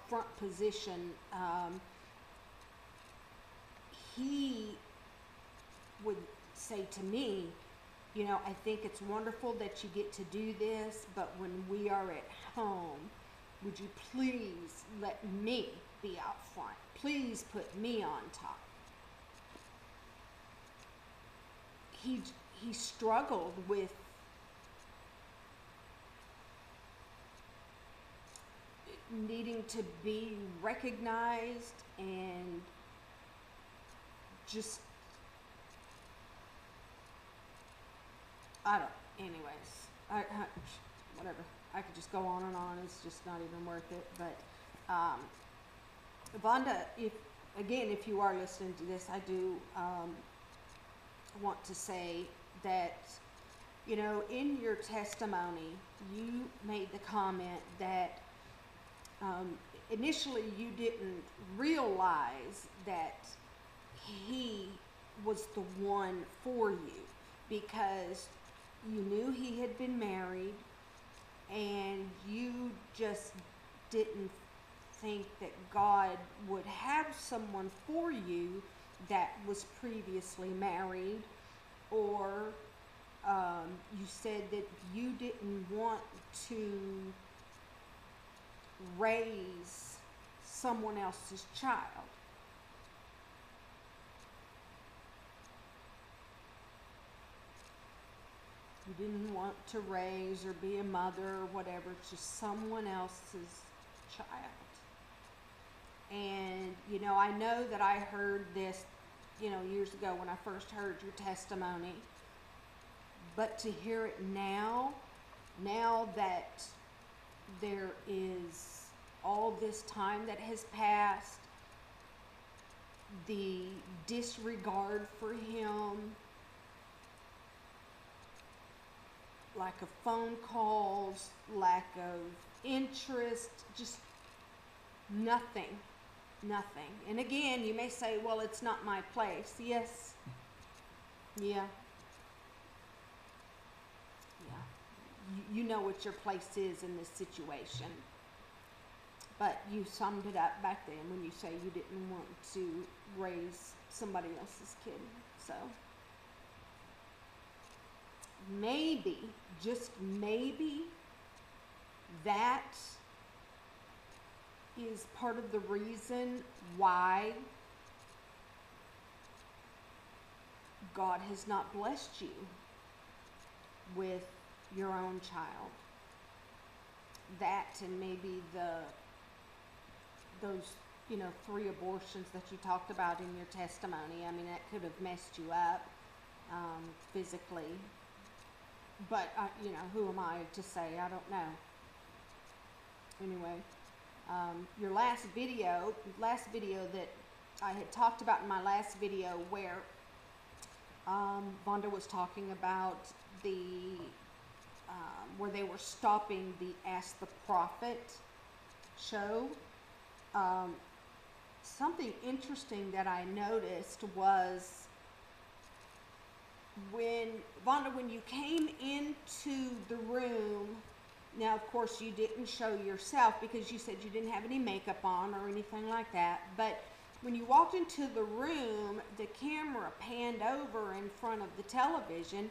front position, he would say to me, you know, I think it's wonderful that you get to do this, but when we are at home, would you please let me be out front? Please put me on top. He struggled with needing to be recognized and just, I don't, anyways, whatever. I could just go on and on. It's just not even worth it. But, Vonda, if you are listening to this, I do, want to say that, you know, in your testimony, you made the comment that, initially you didn't realize that he was the one for you because you knew he had been married and you just didn't think that God would have someone for you that was previously married, or you said that you didn't want to raise someone else's child. You didn't want to raise or be a mother or whatever, just someone else's child. And, you know, I know that I heard this, you know, years ago when I first heard your testimony, but to hear it now that there is all this time that has passed, the disregard for him, lack of phone calls, lack of interest, just nothing. And again, you may say, well, it's not my place. Yes. Yeah. You know what your place is in this situation. But you summed it up back then when you say you didn't want to raise somebody else's kid. So maybe, just maybe, that is part of the reason why God has not blessed you with your own child. That and maybe those, you know, 3 abortions that you talked about in your testimony. I mean, that could have messed you up physically. But, you know, who am I to say? I don't know. Anyway, your last video that I had talked about in my last video where Vonda was talking about where they were stopping the Ask the Prophet show. Something interesting that I noticed was when you came into the room, now of course you didn't show yourself because you said you didn't have any makeup on or anything like that, but when you walked into the room, the camera panned over in front of the television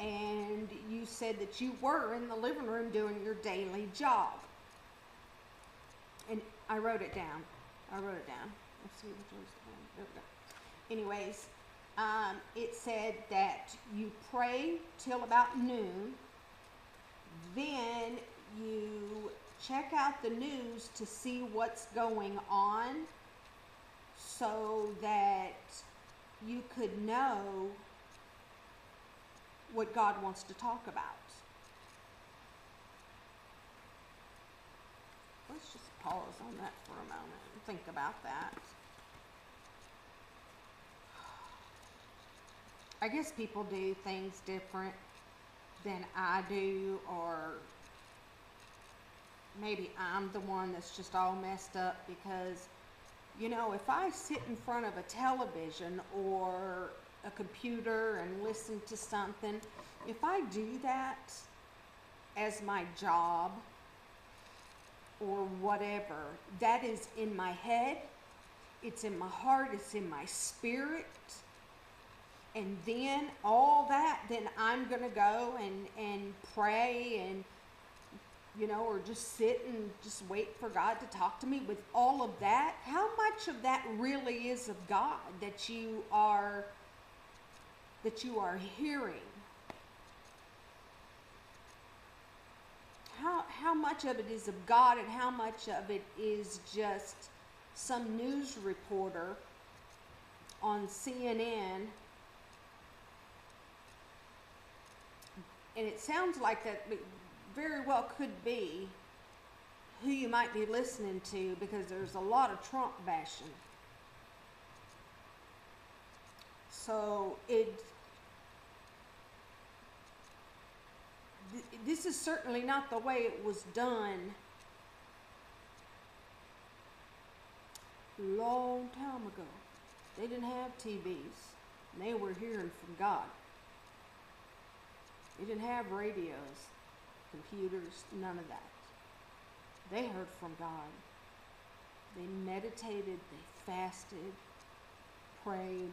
and you said that you were in the living room doing your daily job. And I wrote it down. Let's see which one's the one. There we go. Anyways, it said that you pray till about noon, then you check out the news to see what's going on so that you could know what God wants to talk about. Let's just pause on that for a moment and think about that. I guess people do things different than I do, or maybe I'm the one that's just all messed up because, you know, if I sit in front of a television or a computer and listen to something, if I do that as my job, or whatever, that is in my head, it's in my heart, it's in my spirit. And then all that, then I'm going to go and pray and, or just sit and just wait for God to talk to me with all of that. How much of that really is of God that you are hearing? How much of it is of God and how much of it is just some news reporter on CNN? And it sounds like that very well could be who you might be listening to, because there's a lot of Trump bashing. So this is certainly not the way it was done a long time ago. They didn't have TVs, and they were hearing from God. They didn't have radios, computers, none of that. They heard from God. They meditated, they fasted, prayed.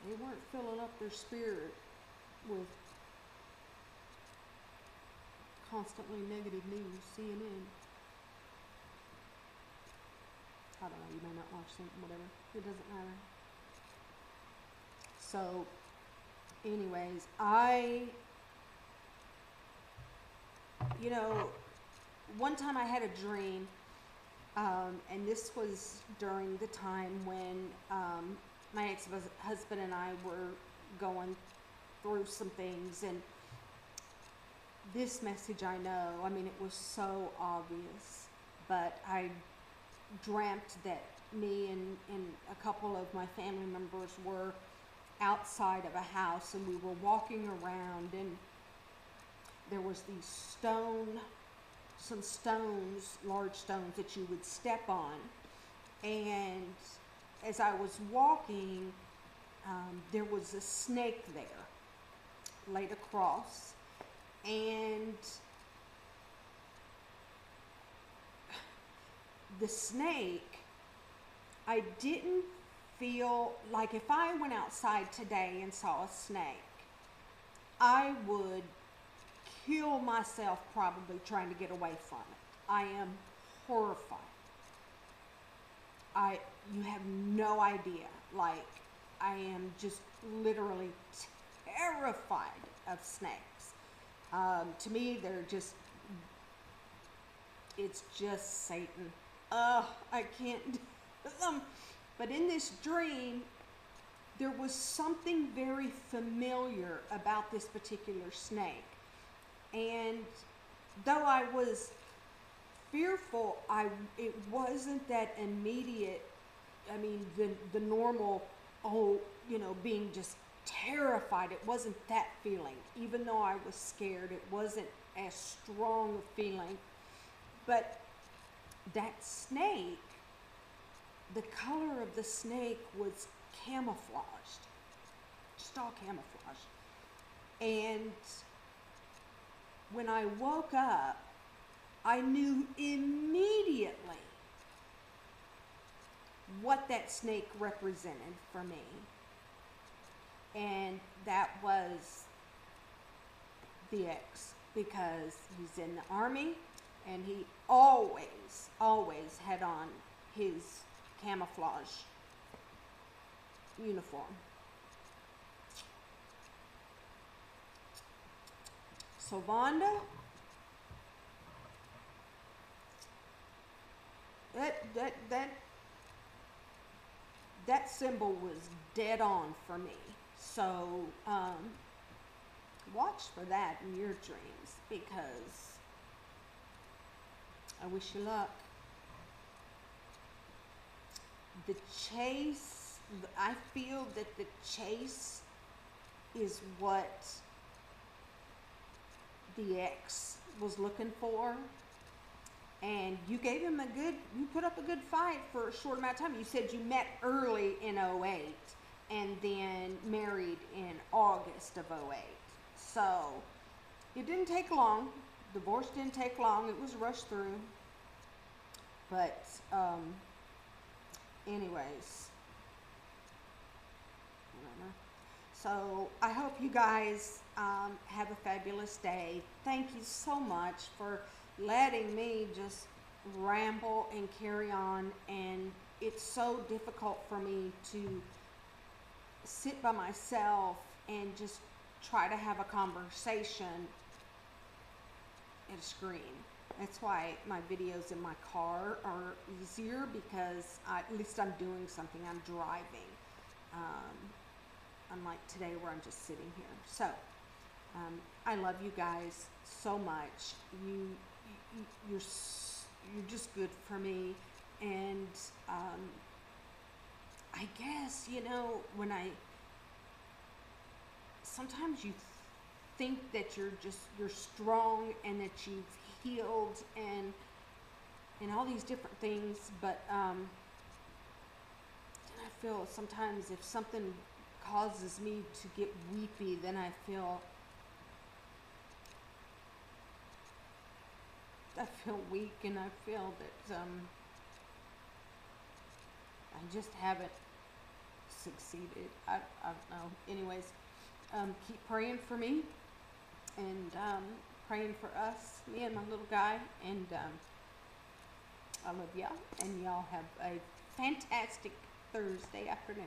They weren't filling up their spirit with constantly negative news, CNN. I don't know, you may not watch something, whatever. It doesn't matter. So, anyways, one time I had a dream, and this was during the time when my ex-husband and I were going through some things, and this message, I know, it was so obvious, but I dreamt that me and a couple of my family members were outside of a house, and we were walking around, and there was these some stones, large stones that you would step on, and as I was walking, there was a snake there laid across, and the snake, I didn't feel like if I went outside today and saw a snake, I would kill myself probably trying to get away from it. I am horrified. You have no idea. Like, I am just literally terrified of snakes. To me, it's just Satan. I can't do them. But in this dream, there was something very familiar about this particular snake. And though I was fearful, it wasn't that immediate, the normal, being just terrified. It wasn't that feeling. Even though I was scared, it wasn't as strong a feeling. But that snake, the color of the snake was camouflaged, just all camouflaged. And when I woke up, I knew immediately what that snake represented for me. And that was the ex, because he's in the Army, and he always had on his camouflage uniform. So Vonda, that symbol was dead on for me. So watch for that in your dreams, because I wish you luck. The chase, I feel that the chase is what the ex was looking for. And you gave him you put up a good fight for a short amount of time. You said you met early in 2008 and then married in August of 2008. So it didn't take long. divorce didn't take long. It was rushed through. But, anyways, whatever. So I hope you guys have a fabulous day. Thank you so much for letting me just ramble and carry on. And it's so difficult for me to sit by myself and just try to have a conversation at a screen. That's why my videos in my car are easier, because at least I'm doing something. I'm driving. Unlike today where I'm just sitting here. So, I love you guys so much. You're just good for me. And I guess, when sometimes you think that you're strong and that you've healed and all these different things, but then I feel sometimes if something causes me to get weepy, then I feel weak, and I feel that I just haven't succeeded. I don't know. Anyways, keep praying for me, and praying for us, me and my little guy, and I love y'all, and y'all have a fantastic Thursday afternoon.